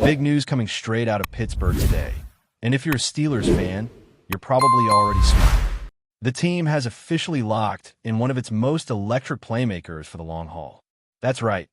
Big news coming straight out of Pittsburgh today. And if you're a Steelers fan, you're probably already smiling. The team has officially locked in one of its most electric playmakers for the long haul. That's right.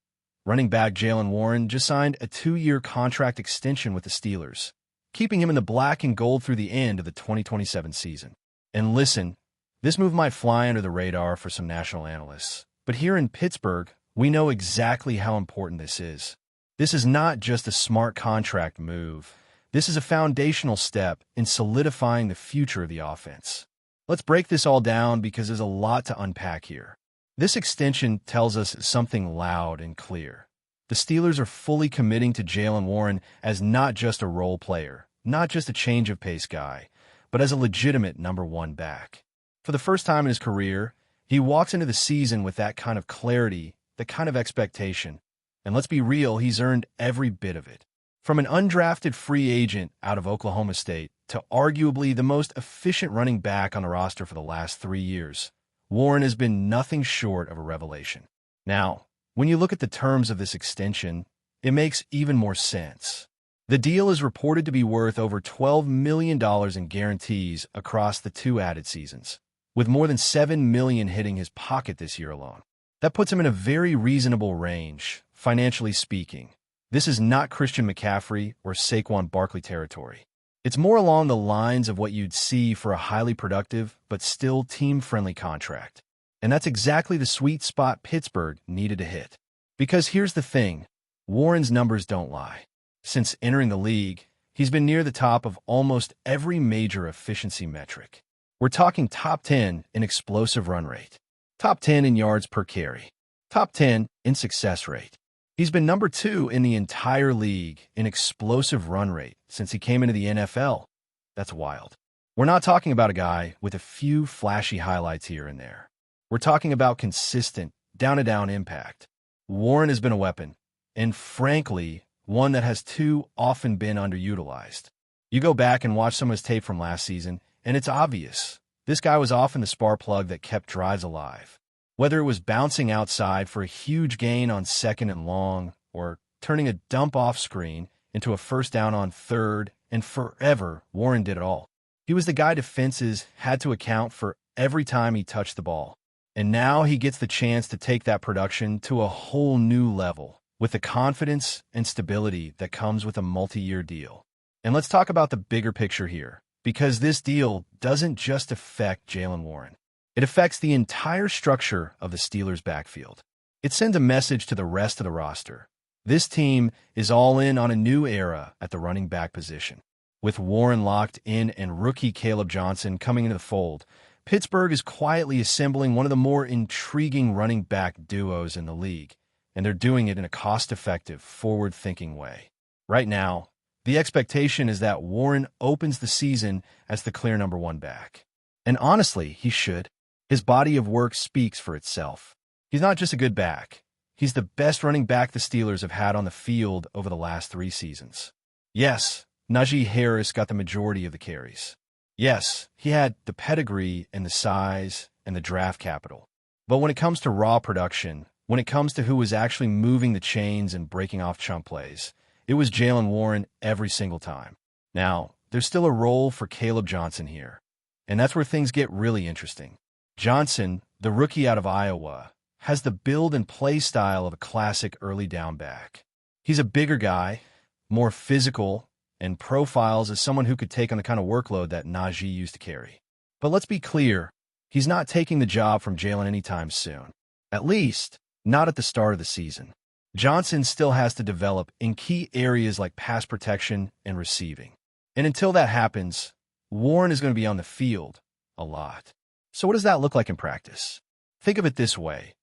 Running back Jaylen Warren just signed a 2-year contract extension with the Steelers, keeping him in the black and gold through the end of the 2027 season. And listen, this move might fly under the radar for some national analysts, but here in Pittsburgh, we know exactly how important this is. This is not just a smart contract move. This is a foundational step in solidifying the future of the offense. Let's break this all down because there's a lot to unpack here. This extension tells us something loud and clear. The Steelers are fully committing to Jaylen Warren as not just a role player, not just a change-of-pace guy, but as a legitimate number one back. For the first time in his career, he walks into the season with that kind of clarity, that kind of expectation. And let's be real, he's earned every bit of it. From an undrafted free agent out of Oklahoma State to arguably the most efficient running back on the roster for the last 3 years, Warren has been nothing short of a revelation. Now, when you look at the terms of this extension, it makes even more sense. The deal is reported to be worth over $12 million in guarantees across the 2 added seasons, with more than $7 million hitting his pocket this year alone. That puts him in a very reasonable range, financially speaking. This is not Christian McCaffrey or Saquon Barkley territory. It's more along the lines of what you'd see for a highly productive but still team-friendly contract. And that's exactly the sweet spot Pittsburgh needed to hit. Because here's the thing, Warren's numbers don't lie. Since entering the league, he's been near the top of almost every major efficiency metric. We're talking top 10 in explosive run rate, top 10 in yards per carry, top 10 in success rate. He's been number 2 in the entire league in explosive run rate since he came into the NFL. That's wild. We're not talking about a guy with a few flashy highlights here and there. We're talking about consistent, down-to-down impact. Warren has been a weapon, and frankly, one that has too often been underutilized. You go back and watch some of his tape from last season, and it's obvious. This guy was often the spark plug that kept drives alive. Whether it was bouncing outside for a huge gain on 2nd and long, or turning a dump off screen into a first down on 3rd, and forever, Warren did it all. He was the guy defenses had to account for every time he touched the ball. And now he gets the chance to take that production to a whole new level, with the confidence and stability that comes with a multi-year deal. And let's talk about the bigger picture here, because this deal doesn't just affect Jaylen Warren. It affects the entire structure of the Steelers' backfield. It sends a message to the rest of the roster. This team is all in on a new era at the running back position. With Warren locked in and rookie Caleb Johnson coming into the fold, Pittsburgh is quietly assembling one of the more intriguing running back duos in the league, and they're doing it in a cost-effective, forward-thinking way. Right now, the expectation is that Warren opens the season as the clear number one back. And honestly, he should. His body of work speaks for itself. He's not just a good back. He's the best running back the Steelers have had on the field over the last 3 seasons. Yes, Najee Harris got the majority of the carries. Yes, he had the pedigree and the size and the draft capital. But when it comes to raw production, when it comes to who was actually moving the chains and breaking off chunk plays, it was Jaylen Warren every single time. Now, there's still a role for Caleb Johnson here, and that's where things get really interesting. Johnson, the rookie out of Iowa, has the build and play style of a classic early down back. He's a bigger guy, more physical, and profiles as someone who could take on the kind of workload that Najee used to carry. But let's be clear, he's not taking the job from Jaylen anytime soon. At least, not at the start of the season. Johnson still has to develop in key areas like pass protection and receiving. And until that happens, Warren is going to be on the field a lot. So what does that look like in practice? Think of it this way.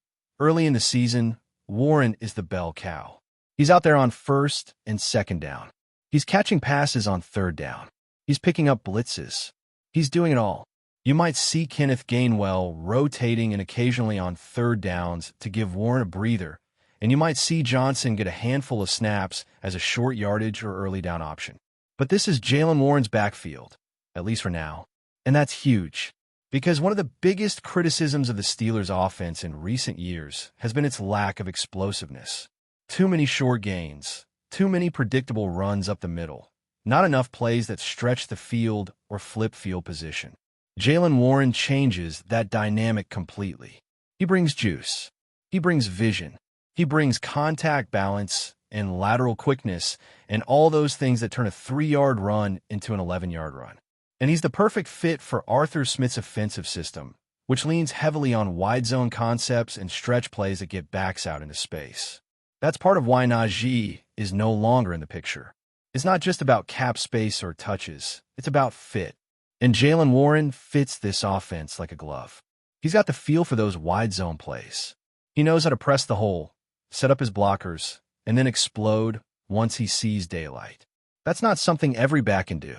Early in the season, Warren is the bell cow. He's out there on 1st and 2nd down. He's catching passes on 3rd down. He's picking up blitzes. He's doing it all. You might see Kenneth Gainwell rotating and occasionally on 3rd downs to give Warren a breather, and you might see Johnson get a handful of snaps as a short yardage or early down option. But this is Jaylen Warren's backfield, at least for now, and that's huge. Because one of the biggest criticisms of the Steelers' offense in recent years has been its lack of explosiveness. Too many short gains, Too many predictable runs up the middle. Not enough plays that stretch the field or flip field position. Jaylen Warren changes that dynamic completely. He brings juice. He brings vision. He brings contact balance and lateral quickness and all those things that turn a 3-yard run into an 11-yard run. And he's the perfect fit for Arthur Smith's offensive system, which leans heavily on wide zone concepts and stretch plays that get backs out into space. That's part of why Najee is no longer in the picture. It's not just about cap space or touches. It's about fit. And Jaylen Warren fits this offense like a glove. He's got the feel for those wide zone plays. He knows how to press the hole, set up his blockers, and then explode once he sees daylight. That's not something every back can do.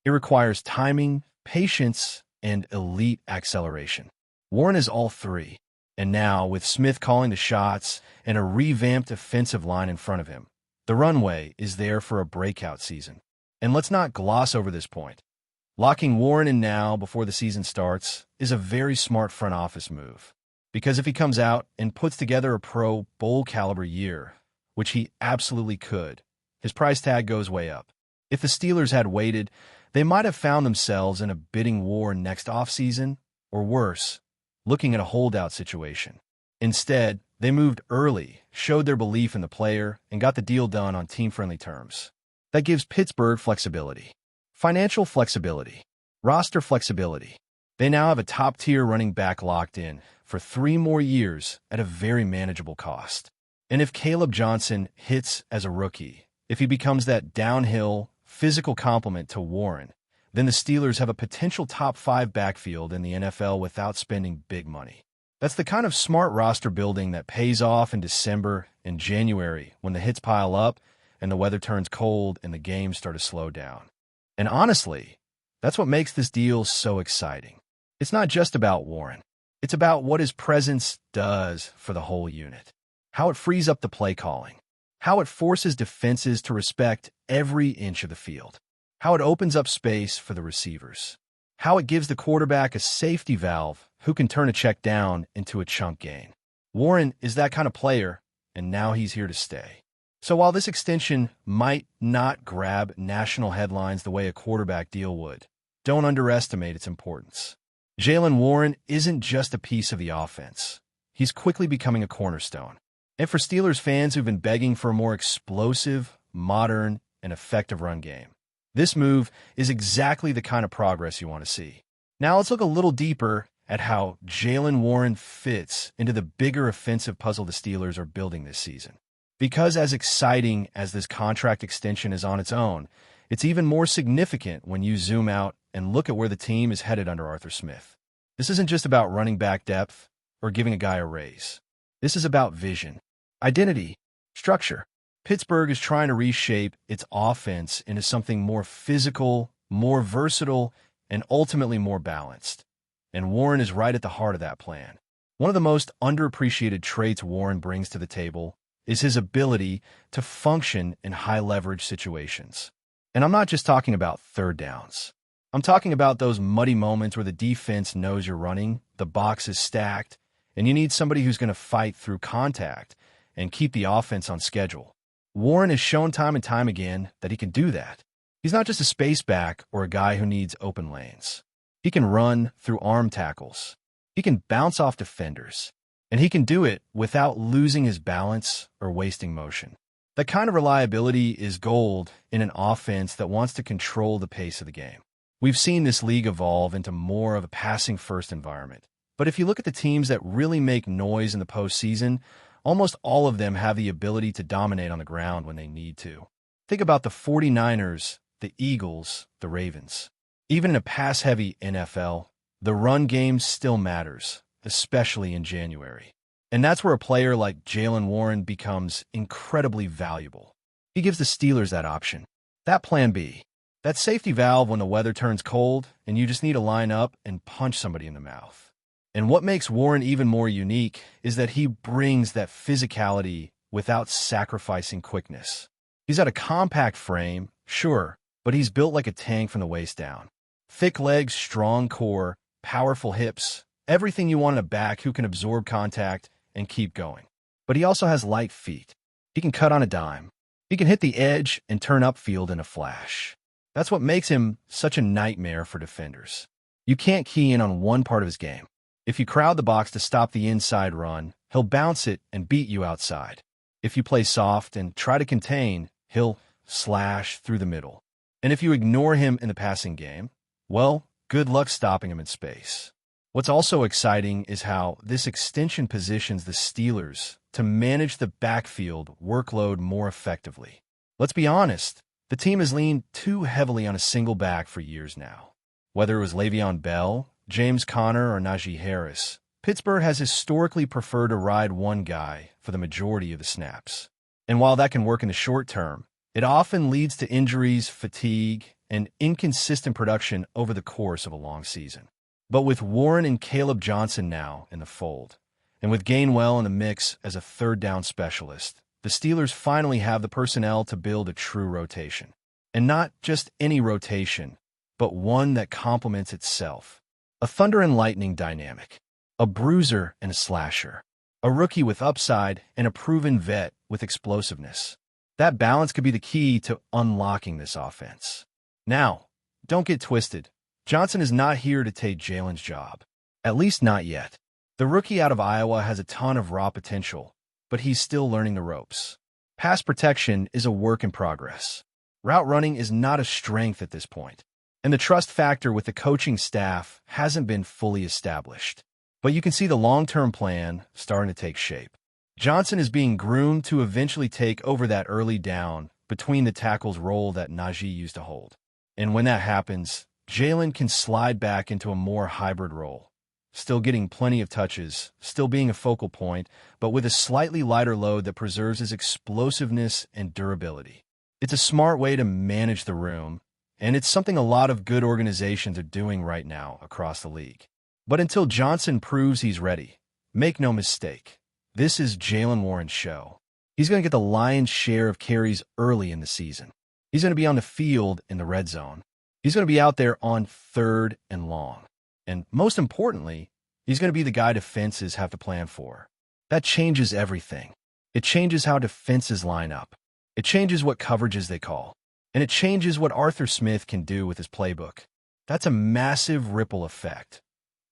It requires timing, patience, and elite acceleration. Warren is all three. And now, with Smith calling the shots and a revamped offensive line in front of him, the runway is there for a breakout season. And let's not gloss over this point. Locking Warren in now before the season starts is a very smart front office move. Because if he comes out and puts together a Pro Bowl caliber year, which he absolutely could, his price tag goes way up. If the Steelers had waited, they might have found themselves in a bidding war next offseason, or worse, looking at a holdout situation. Instead, they moved early, showed their belief in the player, and got the deal done on team-friendly terms. That gives Pittsburgh flexibility. Financial flexibility. Roster flexibility. They now have a top-tier running back locked in for 3 more years at a very manageable cost. And if Caleb Johnson hits as a rookie, if he becomes that downhill, physical complement to Warren, then the Steelers have a potential top 5 backfield in the NFL without spending big money. That's the kind of smart roster building that pays off in December and January when the hits pile up and the weather turns cold and the games start to slow down. And honestly, that's what makes this deal so exciting. It's not just about Warren. It's about what his presence does for the whole unit. How it frees up the play calling. How it forces defenses to respect every inch of the field. How it opens up space for the receivers. How it gives the quarterback a safety valve who can turn a check down into a chunk gain. Warren is that kind of player, and now he's here to stay. So while this extension might not grab national headlines the way a quarterback deal would, don't underestimate its importance. Jaylen Warren isn't just a piece of the offense. He's quickly becoming a cornerstone. And for Steelers fans who've been begging for a more explosive, modern, and effective run game, this move is exactly the kind of progress you want to see. Now let's look a little deeper at how Jaylen Warren fits into the bigger offensive puzzle the Steelers are building this season. Because as exciting as this contract extension is on its own, it's even more significant when you zoom out and look at where the team is headed under Arthur Smith. This isn't just about running back depth or giving a guy a raise. This is about vision, identity, structure. Pittsburgh is trying to reshape its offense into something more physical, more versatile, and ultimately more balanced. And Warren is right at the heart of that plan. One of the most underappreciated traits Warren brings to the table is his ability to function in high-leverage situations. And I'm not just talking about third downs. I'm talking about those muddy moments where the defense knows you're running, the box is stacked, and you need somebody who's going to fight through contact and keep the offense on schedule. Warren has shown time and time again that he can do that. He's not just a space back or a guy who needs open lanes. He can run through arm tackles. He can bounce off defenders. And he can do it without losing his balance or wasting motion. That kind of reliability is gold in an offense that wants to control the pace of the game. We've seen this league evolve into more of a passing-first environment. But if you look at the teams that really make noise in the postseason, almost all of them have the ability to dominate on the ground when they need to. Think about the 49ers, the Eagles, the Ravens. Even in a pass-heavy NFL, the run game still matters, especially in January. And that's where a player like Jaylen Warren becomes incredibly valuable. He gives the Steelers that option, that plan B, that safety valve when the weather turns cold and you just need to line up and punch somebody in the mouth. And what makes Warren even more unique is that he brings that physicality without sacrificing quickness. He's got a compact frame, sure, but he's built like a tank from the waist down. Thick legs, strong core, powerful hips, everything you want in a back who can absorb contact and keep going. But he also has light feet. He can cut on a dime. He can hit the edge and turn upfield in a flash. That's what makes him such a nightmare for defenders. You can't key in on one part of his game. If you crowd the box to stop the inside run, he'll bounce it and beat you outside. If you play soft and try to contain, he'll slash through the middle. And if you ignore him in the passing game, well, good luck stopping him in space. What's also exciting is how this extension positions the Steelers to manage the backfield workload more effectively. Let's be honest, the team has leaned too heavily on a single back for years now. Whether it was Le'Veon Bell, James Conner, or Najee Harris, Pittsburgh has historically preferred to ride one guy for the majority of the snaps. And while that can work in the short term, it often leads to injuries, fatigue, and inconsistent production over the course of a long season. But with Warren and Caleb Johnson now in the fold, and with Gainwell in the mix as a third-down specialist, the Steelers finally have the personnel to build a true rotation. And not just any rotation, but one that complements itself. A thunder and lightning dynamic. A bruiser and a slasher. A rookie with upside and a proven vet with explosiveness. That balance could be the key to unlocking this offense. Now, don't get twisted. Johnson is not here to take Jaylen's job. At least not yet. The rookie out of Iowa has a ton of raw potential, but he's still learning the ropes. Pass protection is a work in progress. Route running is not a strength at this point, and the trust factor with the coaching staff hasn't been fully established. But you can see the long-term plan starting to take shape. Johnson is being groomed to eventually take over that early down between the tackles role that Najee used to hold. And when that happens, Jaylen can slide back into a more hybrid role, still getting plenty of touches, still being a focal point, but with a slightly lighter load that preserves his explosiveness and durability. It's a smart way to manage the room, and it's something a lot of good organizations are doing right now across the league. But until Johnson proves he's ready, make no mistake, this is Jaylen Warren's show. He's going to get the lion's share of carries early in the season. He's going to be on the field in the red zone. He's going to be out there on third and long. And most importantly, he's going to be the guy defenses have to plan for. That changes everything. It changes how defenses line up. It changes what coverages they call. And it changes what Arthur Smith can do with his playbook. That's a massive ripple effect.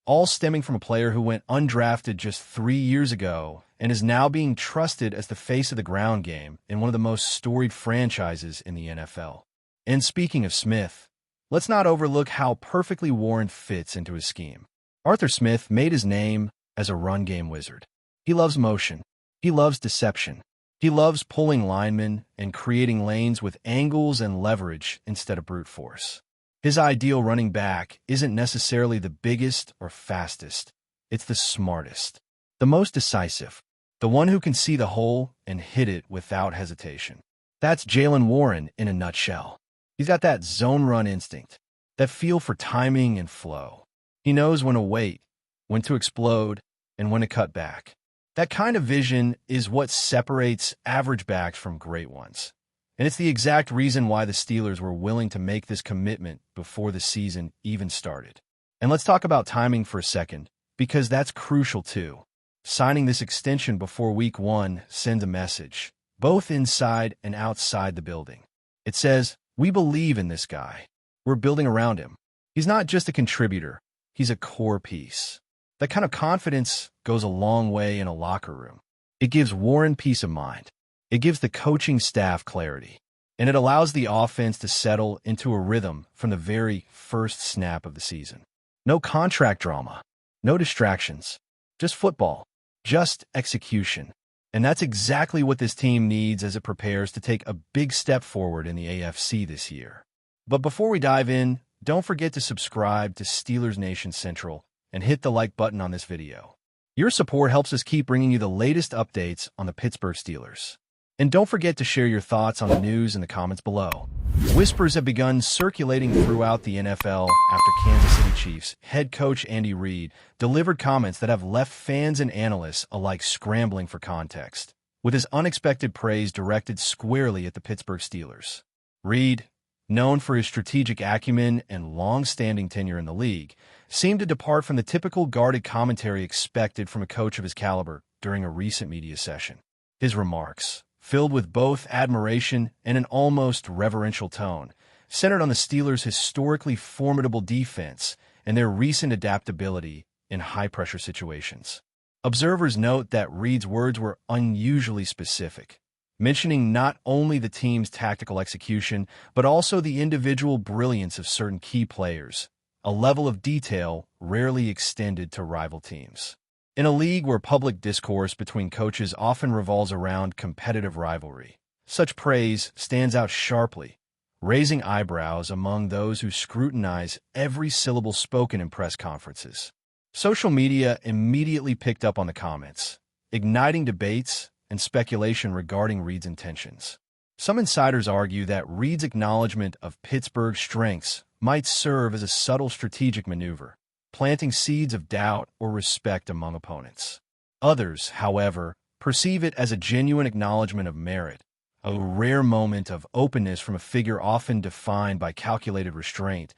All stemming from a player who went undrafted just 3 years ago and is now being trusted as the face of the ground game in one of the most storied franchises in the NFL. And speaking of Smith, let's not overlook how perfectly Warren fits into his scheme. Arthur Smith made his name as a run game wizard. He loves motion. He loves deception. He loves pulling linemen and creating lanes with angles and leverage instead of brute force. His ideal running back isn't necessarily the biggest or fastest. It's the smartest, the most decisive, the one who can see the hole and hit it without hesitation. That's Jaylen Warren in a nutshell. He's got that zone run instinct, that feel for timing and flow. He knows when to wait, when to explode, and when to cut back. That kind of vision is what separates average backs from great ones. And it's the exact reason why the Steelers were willing to make this commitment before the season even started. And let's talk about timing for a second, because that's crucial too. Signing this extension before Week 1 sends a message, both inside and outside the building. It says, we believe in this guy. We're building around him. He's not just a contributor. He's a core piece. That kind of confidence goes a long way in a locker room. It gives Warren peace of mind. It gives the coaching staff clarity. And it allows the offense to settle into a rhythm from the very first snap of the season. No contract drama. No distractions. Just football. Just execution. And that's exactly what this team needs as it prepares to take a big step forward in the AFC this year. But before we dive in, don't forget to subscribe to Steelers Nation Central and hit the like button on this video. Your support helps us keep bringing you the latest updates on the Pittsburgh Steelers. And don't forget to share your thoughts on the news in the comments below. Whispers have begun circulating throughout the NFL after Kansas City Chiefs head coach Andy Reid delivered comments that have left fans and analysts alike scrambling for context, with his unexpected praise directed squarely at the Pittsburgh Steelers. Reid, known for his strategic acumen and long-standing tenure in the league, seemed to depart from the typical guarded commentary expected from a coach of his caliber during a recent media session. His remarks, filled with both admiration and an almost reverential tone, centered on the Steelers' historically formidable defense and their recent adaptability in high-pressure situations. Observers note that Reid's words were unusually specific, mentioning not only the team's tactical execution, but also the individual brilliance of certain key players, a level of detail rarely extended to rival teams. In a league where public discourse between coaches often revolves around competitive rivalry, such praise stands out sharply, raising eyebrows among those who scrutinize every syllable spoken in press conferences. Social media immediately picked up on the comments, igniting debates and speculation regarding Reid's intentions. Some insiders argue that Reid's acknowledgement of Pittsburgh's strengths might serve as a subtle strategic maneuver, planting seeds of doubt or respect among opponents. Others, however, perceive it as a genuine acknowledgement of merit, a rare moment of openness from a figure often defined by calculated restraint,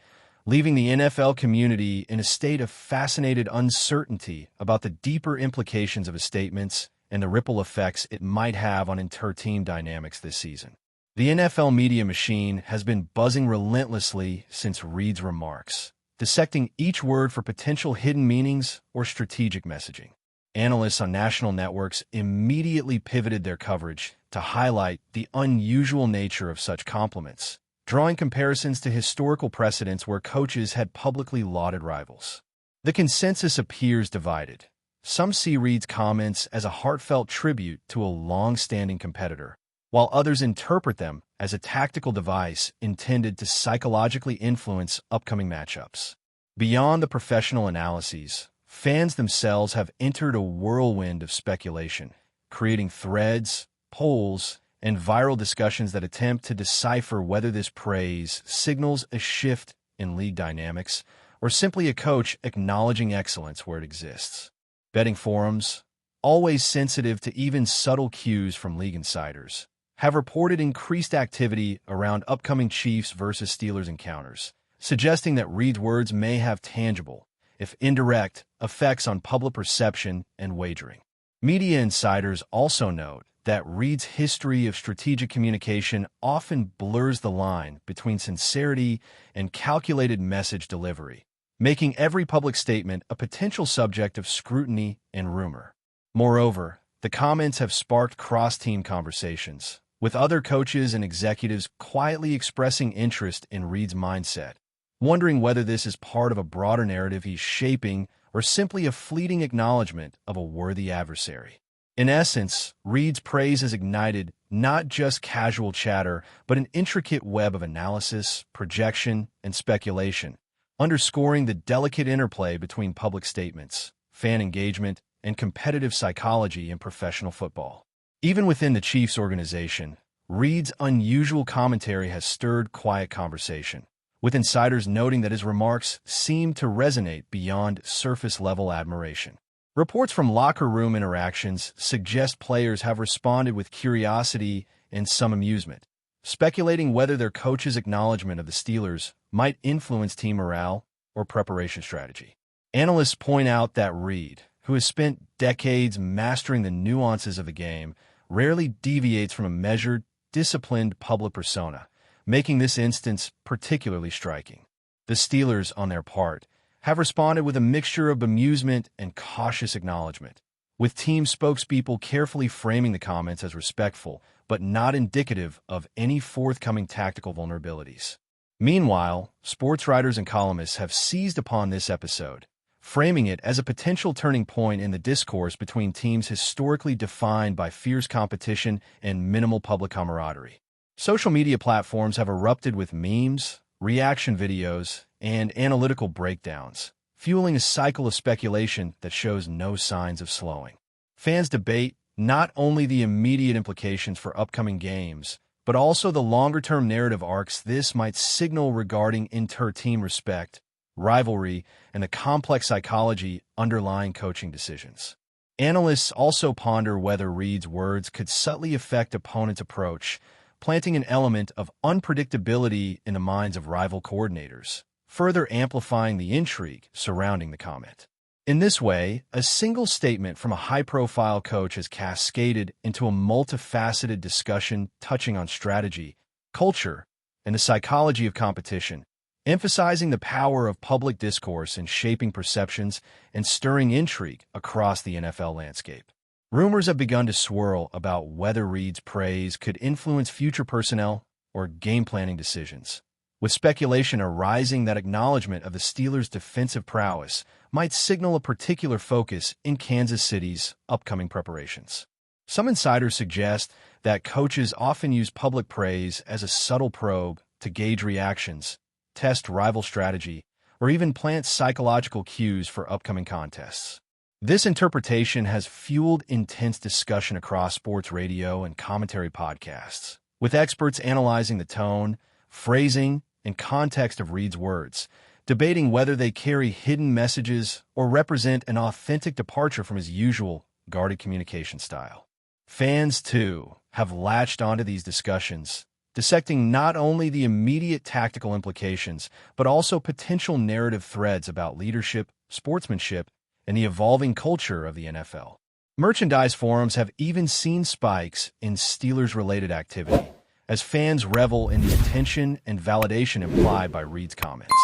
leaving the NFL community in a state of fascinated uncertainty about the deeper implications of his statements and the ripple effects it might have on inter-team dynamics this season. The NFL media machine has been buzzing relentlessly since Reid's remarks, dissecting each word for potential hidden meanings or strategic messaging. Analysts on national networks immediately pivoted their coverage to highlight the unusual nature of such compliments, drawing comparisons to historical precedents where coaches had publicly lauded rivals. The consensus appears divided. Some see Reid's comments as a heartfelt tribute to a long-standing competitor, while others interpret them as a tactical device intended to psychologically influence upcoming matchups. Beyond the professional analyses, fans themselves have entered a whirlwind of speculation, creating threads, polls, and viral discussions that attempt to decipher whether this praise signals a shift in league dynamics or simply a coach acknowledging excellence where it exists. Betting forums, always sensitive to even subtle cues from league insiders, have reported increased activity around upcoming Chiefs versus Steelers encounters, suggesting that Reid's words may have tangible, if indirect, effects on public perception and wagering. Media insiders also note that Reid's history of strategic communication often blurs the line between sincerity and calculated message delivery, making every public statement a potential subject of scrutiny and rumor. Moreover, the comments have sparked cross-team conversations, with other coaches and executives quietly expressing interest in Reid's mindset, wondering whether this is part of a broader narrative he's shaping or simply a fleeting acknowledgement of a worthy adversary. In essence, Reid's praise has ignited not just casual chatter, but an intricate web of analysis, projection, and speculation, underscoring the delicate interplay between public statements, fan engagement, and competitive psychology in professional football. Even within the Chiefs organization, Reid's unusual commentary has stirred quiet conversation, with insiders noting that his remarks seem to resonate beyond surface-level admiration. Reports from locker room interactions suggest players have responded with curiosity and some amusement, speculating whether their coach's acknowledgement of the Steelers might influence team morale or preparation strategy. Analysts point out that Reid, who has spent decades mastering the nuances of the game, rarely deviates from a measured, disciplined public persona, making this instance particularly striking. The Steelers, on their part, have responded with a mixture of bemusement and cautious acknowledgement, with team spokespeople carefully framing the comments as respectful but not indicative of any forthcoming tactical vulnerabilities. Meanwhile, sports writers and columnists have seized upon this episode, framing it as a potential turning point in the discourse between teams historically defined by fierce competition and minimal public camaraderie. Social media platforms have erupted with memes, reaction videos, and analytical breakdowns, fueling a cycle of speculation that shows no signs of slowing. Fans debate not only the immediate implications for upcoming games, but also the longer-term narrative arcs this might signal regarding inter-team respect, rivalry, and the complex psychology underlying coaching decisions. Analysts also ponder whether Reid's words could subtly affect opponents' approach, planting an element of unpredictability in the minds of rival coordinators, further amplifying the intrigue surrounding the comment. In this way, a single statement from a high-profile coach has cascaded into a multifaceted discussion touching on strategy, culture, and the psychology of competition, emphasizing the power of public discourse in shaping perceptions and stirring intrigue across the NFL landscape. Rumors have begun to swirl about whether Reid's praise could influence future personnel or game planning decisions, with speculation arising that acknowledgement of the Steelers' defensive prowess might signal a particular focus in Kansas City's upcoming preparations. Some insiders suggest that coaches often use public praise as a subtle probe to gauge reactions, test rival strategy, or even plant psychological cues for upcoming contests. This interpretation has fueled intense discussion across sports radio and commentary podcasts, with experts analyzing the tone, phrasing, and context of Reid's words, debating whether they carry hidden messages or represent an authentic departure from his usual guarded communication style. Fans, too, have latched onto these discussions, dissecting not only the immediate tactical implications, but also potential narrative threads about leadership, sportsmanship, and the evolving culture of the NFL. Merchandise forums have even seen spikes in Steelers-related activity, as fans revel in the attention and validation implied by Reid's comments.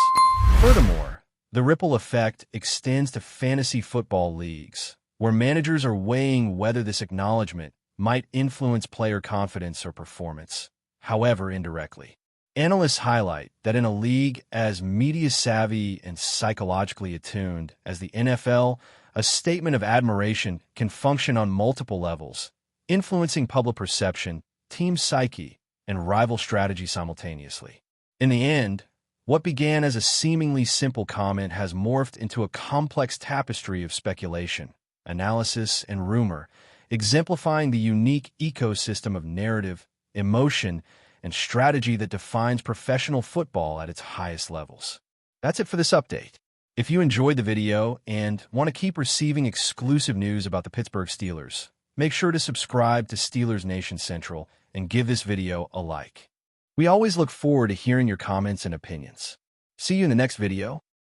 Furthermore, the ripple effect extends to fantasy football leagues, where managers are weighing whether this acknowledgement might influence player confidence or performance, however indirectly. Analysts highlight that in a league as media-savvy and psychologically attuned as the NFL, a statement of admiration can function on multiple levels, influencing public perception, team psyche, and rival strategy simultaneously. In the end, what began as a seemingly simple comment has morphed into a complex tapestry of speculation, analysis, and rumor, exemplifying the unique ecosystem of narrative, emotion, and strategy that defines professional football at its highest levels. That's it for this update. If you enjoyed the video and want to keep receiving exclusive news about the Pittsburgh Steelers, make sure to subscribe to Steelers Nation Central and give this video a like. We always look forward to hearing your comments and opinions. See you in the next video.